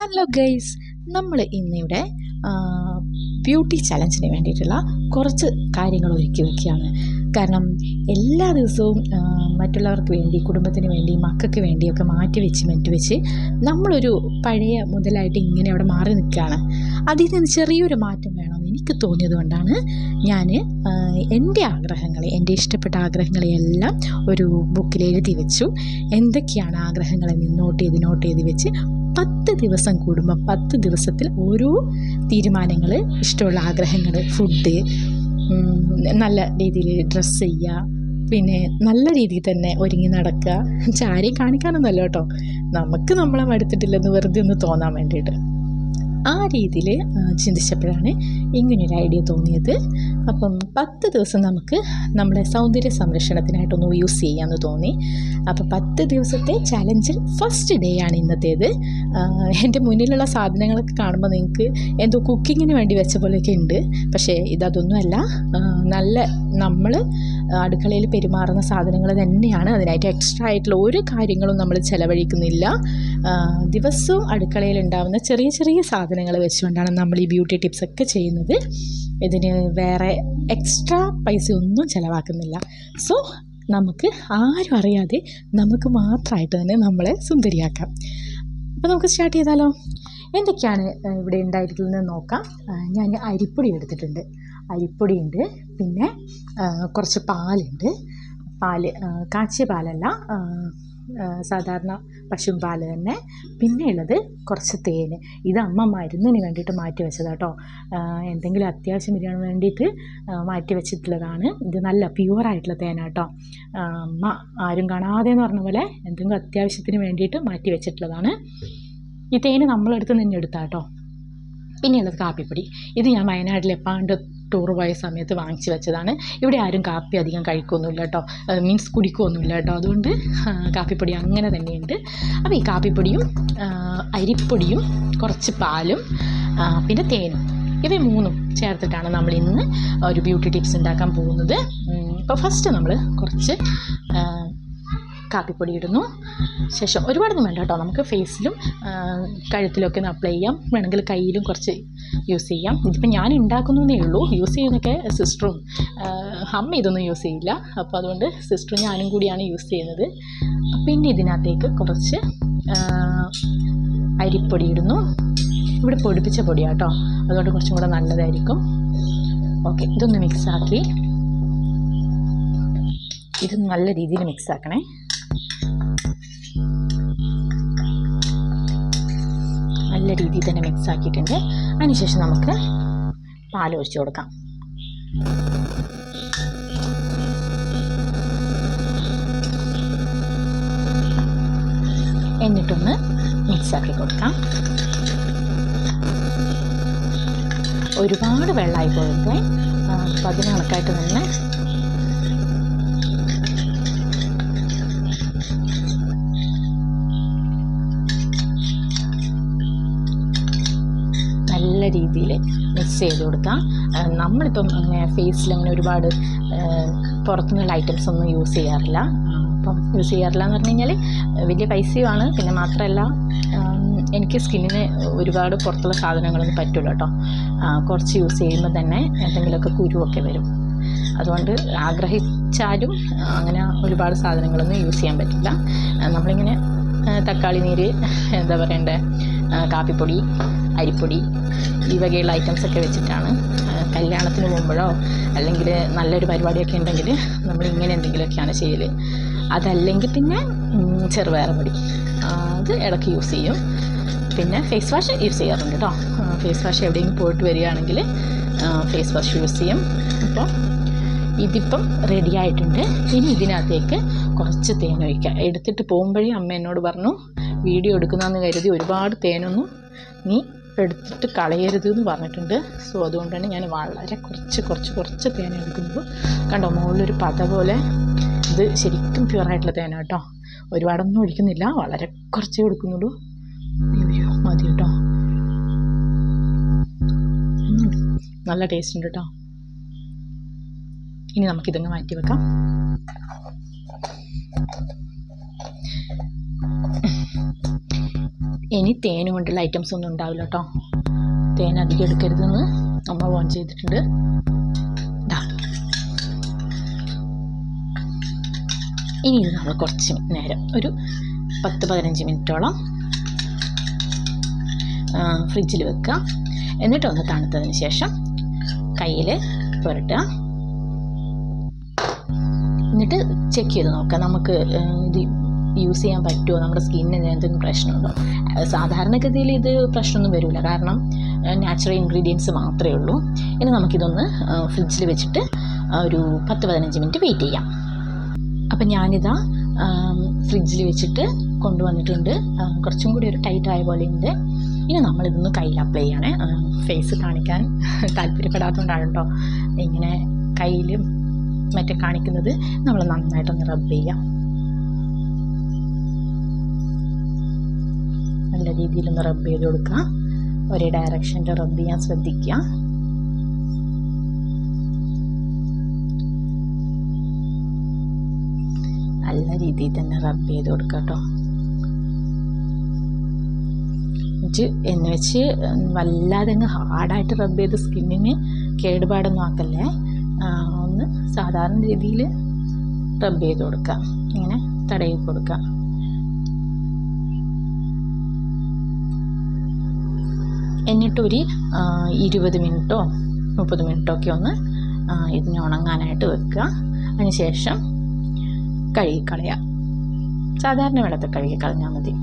Hello guys, നമ്മൾ ഇന്നിവിടെ beauty ചലഞ്ചിന് വേണ്ടിയിട്ടുള്ള കുറച്ച് കാര്യങ്ങൾ ഒരുക്കി വയ്ക്കുകയാണ്. എല്ലാ ദിവസവും മറ്റുള്ളവർക്ക് വേണ്ടി, കുടുംബത്തിന് വേണ്ടി, മക്കൾക്ക് വേണ്ടിയൊക്കെ മാറ്റി വെച്ച് നമ്മളൊരു പഴയ മുതലായിട്ട് ഇങ്ങനെ അവിടെ മാറി നിൽക്കുകയാണ്. അതിൽ നിന്ന് ചെറിയൊരു മാറ്റം വേണമെന്ന് എനിക്ക് തോന്നിയത് കൊണ്ടാണ് ഞാൻ എൻ്റെ ആഗ്രഹങ്ങളെ, എൻ്റെ ഇഷ്ടപ്പെട്ട ആഗ്രഹങ്ങളെയെല്ലാം ഒരു ബുക്കിൽ എഴുതി വെച്ചു. എന്തൊക്കെയാണ് ആഗ്രഹങ്ങളെന്ന് നോട്ട് ചെയ്ത് വെച്ച് 10 ദിവസം കൂടുമ്പോൾ 10 ദിവസത്തിൽ ഓരോ തീരുമാനങ്ങൾ, ഇഷ്ടമുള്ള ആഗ്രഹങ്ങൾ, ഫുഡ്, നല്ല രീതിയിൽ ഡ്രസ്സ് ചെയ്യുക, പിന്നെ നല്ല രീതിയിൽ തന്നെ ഒരുങ്ങി നടക്കുക. ആരെയും കാണിക്കാനൊന്നുമല്ല കേട്ടോ, നമുക്ക് നമ്മളെ മടുത്തിട്ടില്ലെന്ന് വെറുതെ ഒന്ന് തോന്നാൻ വേണ്ടിയിട്ട്. ആ രീതിയിൽ ചിന്തിച്ചപ്പോഴാണ് ഇങ്ങനൊരു ഐഡിയ തോന്നിയത്. അപ്പം 10 ദിവസം നമുക്ക് നമ്മുടെ സൗന്ദര്യ സംരക്ഷണത്തിനായിട്ടൊന്ന് യൂസ് ചെയ്യാമെന്ന് തോന്നി. അപ്പോൾ 10 ദിവസത്തെ ചലഞ്ചിൽ ഫസ്റ്റ് ഡേ ആണ് ഇന്നത്തേത്. എൻ്റെ മുന്നിലുള്ള സാധനങ്ങളൊക്കെ കാണുമ്പോൾ നിങ്ങൾക്ക് എന്തോ കുക്കിങ്ങിന് വേണ്ടി വെച്ച പോലെയൊക്കെ ഉണ്ട്. പക്ഷേ ഇതൊന്നുമല്ല, നല്ല നമ്മൾ അടുക്കളയിൽ പെരുമാറുന്ന സാധനങ്ങൾ തന്നെയാണ്. അതിനായിട്ട് എക്സ്ട്രാ ആയിട്ടുള്ള ഒരു കാര്യങ്ങളും നമ്മൾ ചിലവഴിക്കുന്നില്ല. ദിവസവും അടുക്കളയിൽ ഉണ്ടാകുന്ന ചെറിയ ചെറിയ സാധനങ്ങൾ വെച്ചുകൊണ്ടാണ് നമ്മൾ ഈ ബ്യൂട്ടി ടിപ്സൊക്കെ ചെയ്യുന്നത്. ഇതിന് വേറെ എക്സ്ട്രാ പൈസ ഒന്നും ചിലവാക്കുന്നില്ല. സോ നമുക്ക് ആരും അറിയാതെ നമുക്ക് മാത്രമായിട്ട് തന്നെ നമ്മളെ സുന്ദരിയാക്കാം. അപ്പോൾ നമുക്ക് സ്റ്റാർട്ട് ചെയ്താലോ? എന്തൊക്കെയാണ് ഇവിടെ ഉണ്ടായിരിക്കുന്നതെന്ന് നോക്കാം. ഞാൻ അരിപ്പൊടി എടുത്തിട്ടുണ്ട്, അരിപ്പൊടിയുണ്ട്, പിന്നെ കുറച്ച് പാലുണ്ട്. കാച്ചിയ പാലല്ല, സാധാരണ പശുവും പാൽ തന്നെ. പിന്നെ ഉള്ളത് കുറച്ച് തേൻ. ഇത് അമ്മ മരുന്നിന് വേണ്ടിയിട്ട് മാറ്റി വെച്ചതാണ് കേട്ടോ. എന്തെങ്കിലും അത്യാവശ്യം വരികയാണ് വേണ്ടിയിട്ട് മാറ്റി വെച്ചിട്ടുള്ളതാണ്. ഇത് നല്ല പ്യുവറായിട്ടുള്ള തേനാണ് കേട്ടോ. അമ്മ ആരും കാണാതെ എന്ന് പറഞ്ഞ പോലെ എന്തെങ്കിലും അത്യാവശ്യത്തിന് വേണ്ടിയിട്ട് മാറ്റി വെച്ചിട്ടുള്ളതാണ്. ഈ തേന് നമ്മളെടുത്ത് തന്നെ എടുത്താൽ കേട്ടോ. പിന്നെയുള്ളത് കാപ്പിപ്പൊടി. ഇത് ഞാൻ വയനാട്ടിൽ എപ്പാണ്ട് ടൂർ പോയ സമയത്ത് വാങ്ങിച്ച് വെച്ചതാണ്. ഇവിടെ ആരും കാപ്പി അധികം കഴിക്കുകയൊന്നുമില്ല കേട്ടോ, മീൻസ് കുടിക്കുകയൊന്നുമില്ല കേട്ടോ. അതുകൊണ്ട് കാപ്പിപ്പൊടി അങ്ങനെ തന്നെയുണ്ട്. അപ്പോൾ ഈ കാപ്പിപ്പൊടിയും അരിപ്പൊടിയും കുറച്ച് പാലും പിന്നെ തേനും, ഇവ മൂന്നും ചേർത്തിട്ടാണ് നമ്മൾ ഇന്ന് ഒരു ബ്യൂട്ടി ടിപ്സ് ഉണ്ടാക്കാൻ പോകുന്നത്. അപ്പോൾ ഫസ്റ്റ് നമ്മൾ കുറച്ച് കാപ്പിപ്പൊടി ഇടുന്നു. ശേഷം ഒരുപാടൊന്നും വേണ്ട കേട്ടോ, നമുക്ക് ഫേസിലും കഴുത്തിലൊക്കെ ഒന്ന് അപ്ലൈ ചെയ്യാം. വേണമെങ്കിൽ കയ്യിലും കുറച്ച് യൂസ് ചെയ്യാം. ഇതിപ്പോൾ ഞാൻ ഉണ്ടാക്കുന്നതേ ഉള്ളൂ, യൂസ് ചെയ്യുന്നതൊക്കെ സിസ്റ്ററും അമ്മ ഇതൊന്നും യൂസ് ചെയ്യില്ല. അപ്പോൾ അതുകൊണ്ട് സിസ്റ്ററും ഞാനും കൂടിയാണ് യൂസ് ചെയ്യുന്നത്. പിന്നെ ഇതിനകത്തേക്ക് കുറച്ച് അരിപ്പൊടി ഇടുന്നു. ഇവിടെ പൊടിപ്പിച്ച പൊടിയാണ് കേട്ടോ, അതുകൊണ്ട് കുറച്ചും കൂടെ നല്ലതായിരിക്കും. ഓക്കെ, ഇതൊന്ന് മിക്സാക്കി, ഇത് നല്ല രീതിയിൽ മിക്സാക്കണേ. നല്ല രീതിയിൽ തന്നെ മിക്സ് ആക്കിയിട്ടുണ്ട്. അതിനുശേഷം നമുക്ക് പാൽ ഒഴിച്ച് കൊടുക്കാം. എന്നിട്ടൊന്ന് മിക്സാക്കി കൊടുക്കാം. ഒരുപാട് വെള്ളമായി പോയിട്ട് അപ്പം അതിന് കണക്കായിട്ട് തന്നെ നല്ല രീതിയിൽ മിക്സ് ചെയ്ത് കൊടുക്കാം. നമ്മളിപ്പം അങ്ങനെ ഫേസിൽ അങ്ങനെ ഒരുപാട് പുറത്തുനിന്നുള്ള ഐറ്റംസ് ഒന്നും യൂസ് ചെയ്യാറില്ല. അപ്പം യൂസ് ചെയ്യാറില്ല എന്ന് പറഞ്ഞു കഴിഞ്ഞാൽ വലിയ പൈസയുമാണ്. പിന്നെ മാത്രമല്ല, എനിക്ക് സ്കിന്നിന് ഒരുപാട് പുറത്തുള്ള സാധനങ്ങളൊന്നും പറ്റില്ല കേട്ടോ. കുറച്ച് യൂസ് ചെയ്യുമ്പോൾ തന്നെ എന്തെങ്കിലുമൊക്കെ കുരുവൊക്കെ വരും. അതുകൊണ്ട് ആഗ്രഹിച്ചാലും അങ്ങനെ ഒരുപാട് സാധനങ്ങളൊന്നും യൂസ് ചെയ്യാൻ പറ്റില്ല. നമ്മളിങ്ങനെ തക്കാളി നീര്, എന്താ പറയണ്ടേ, കാപ്പിപ്പൊടി, അരിപ്പൊടി, ഈ വകയുള്ള ഐറ്റംസൊക്കെ വെച്ചിട്ടാണ് കല്യാണത്തിന് പോകുമ്പോഴോ അല്ലെങ്കിൽ നല്ലൊരു പരിപാടിയൊക്കെ ഉണ്ടെങ്കിൽ നമ്മളിങ്ങനെ എന്തെങ്കിലുമൊക്കെയാണ് ചെയ്യൽ. അതല്ലെങ്കിൽ പിന്നെ ചെറുപയർ പൊടി, അത് ഇടയ്ക്ക് യൂസ് ചെയ്യും. പിന്നെ ഫേസ് വാഷ് യൂസ് ചെയ്യാറുണ്ട് കേട്ടോ. ഫേസ് വാഷ് എവിടെയെങ്കിലും പോയിട്ട് വരികയാണെങ്കിൽ ഫേസ് വാഷ് യൂസ് ചെയ്യും. അപ്പോൾ ഇതിപ്പം റെഡി ആയിട്ടുണ്ട്. ഇനി ഇതിനകത്തേക്ക് കുറച്ച് തേൻ ഒഴിക്കുക. എടുത്തിട്ട് പോകുമ്പോഴേ അമ്മ എന്നോട് പറഞ്ഞു, വീഡിയോ എടുക്കുന്നതെന്ന് കരുതി ഒരുപാട് തേനൊന്നും നീ എടുത്തിട്ട് കളയരുത് എന്ന് പറഞ്ഞിട്ടുണ്ട്. സോ അതുകൊണ്ടാണ് ഞാൻ വളരെ കുറച്ച് തേൻ എടുക്കുന്നത്. കണ്ടോ, മുകളിലൊരു പത പോലെ. ഇത് ശരിക്കും പ്യുവറായിട്ടുള്ള തേന കേട്ടോ, ഒരുപാടൊന്നും ഒഴിക്കുന്നില്ല, വളരെ കുറച്ചേ കൊടുക്കുന്നുള്ളൂ. അയ്യോ മതി കേട്ടോ, നല്ല ടേസ്റ്റ് ഉണ്ട് കേട്ടോ. ഇനി നമുക്കിതങ്ങ് മാറ്റി വെക്കാം. ഇനി തേൻ കൊണ്ടുള്ള ഐറ്റംസ് ഒന്നും ഉണ്ടാവില്ല കേട്ടോ. തേൻ അധികം എടുക്കരുതെന്ന് അമ്മ വാൺ ചെയ്തിട്ടുണ്ട്. ഇനി ഇത് നമ്മൾ കുറച്ച് നേരം ഒരു 10-15 മിനിറ്റോളം ഫ്രിഡ്ജിൽ വെക്കുക. എന്നിട്ടൊന്ന് തണുത്തതിന് ശേഷം കയ്യിൽ പുരട്ടുക. എന്നിട്ട് ചെക്ക് ചെയ്ത് നോക്കുക നമുക്ക് ഇത് യൂസ് ചെയ്യാൻ പറ്റുമോ, നമ്മുടെ സ്കിന്നിന് എന്തെങ്കിലും പ്രശ്നമുണ്ടോ. സാധാരണഗതിയിൽ ഇത് പ്രശ്നമൊന്നും വരില്ല, കാരണം നാച്ചുറൽ ഇൻഗ്രീഡിയൻസ് മാത്രമേ ഉള്ളൂ. ഇനി നമുക്കിതൊന്ന് ഫ്രിഡ്ജിൽ വെച്ചിട്ട് ഒരു 10-15 മിനിറ്റ് വെയിറ്റ് ചെയ്യാം. അപ്പം ഞാനിതാ ഫ്രിഡ്ജിൽ വെച്ചിട്ട് കൊണ്ടുവന്നിട്ടുണ്ട്. കുറച്ചും കൂടി ഒരു ടൈറ്റ് ആയ പോലെ ഉണ്ട്. ഇനി നമ്മളിതൊന്ന് കയ്യിൽ അപ്ലൈ ചെയ്യണേ. ഫേസ് കാണിക്കാൻ താല്പര്യപ്പെടാത്തതുകൊണ്ടാണ് കേട്ടോ ഇങ്ങനെ കയ്യിൽ മറ്റേ കാണിക്കുന്നത്. നമ്മൾ നന്നായിട്ടൊന്ന് റബ്ബ് ചെയ്യാം. നല്ല രീതിയിലൊന്ന് റബ്ബ് ചെയ്ത് കൊടുക്കുക. ഒരേ ഡയറക്ഷനിൽ റബ്ബ് ചെയ്യാൻ ശ്രദ്ധിക്കുക. നല്ല രീതിയിൽ തന്നെ റബ്ബ് ചെയ്ത് കൊടുക്കുക കേട്ടോ. എന്ന് വെച്ച് വല്ലാതെ അങ്ങ് ഹാർഡായിട്ട് റബ്ബ് ചെയ്ത് സ്കിന്നിന് കേടുപാടൊന്നും ആക്കല്ലേ. ഒന്ന് സാധാരണ രീതിയിൽ റബ്ബ് ചെയ്ത് കൊടുക്കുക, ഇങ്ങനെ തടയി കൊടുക്കുക. എന്നിട്ടൊരു 20 മിനിറ്റോ 30 മിനിറ്റോ ഒക്കെ ഒന്ന് ഇതിനെ ഉണങ്ങാനായിട്ട് വെക്കുക. അതിന് ശേഷം കഴുകിക്കളയുക. സാധാരണ വെള്ളത്തിൽ കഴുകിക്കളഞ്ഞാൽ മതി.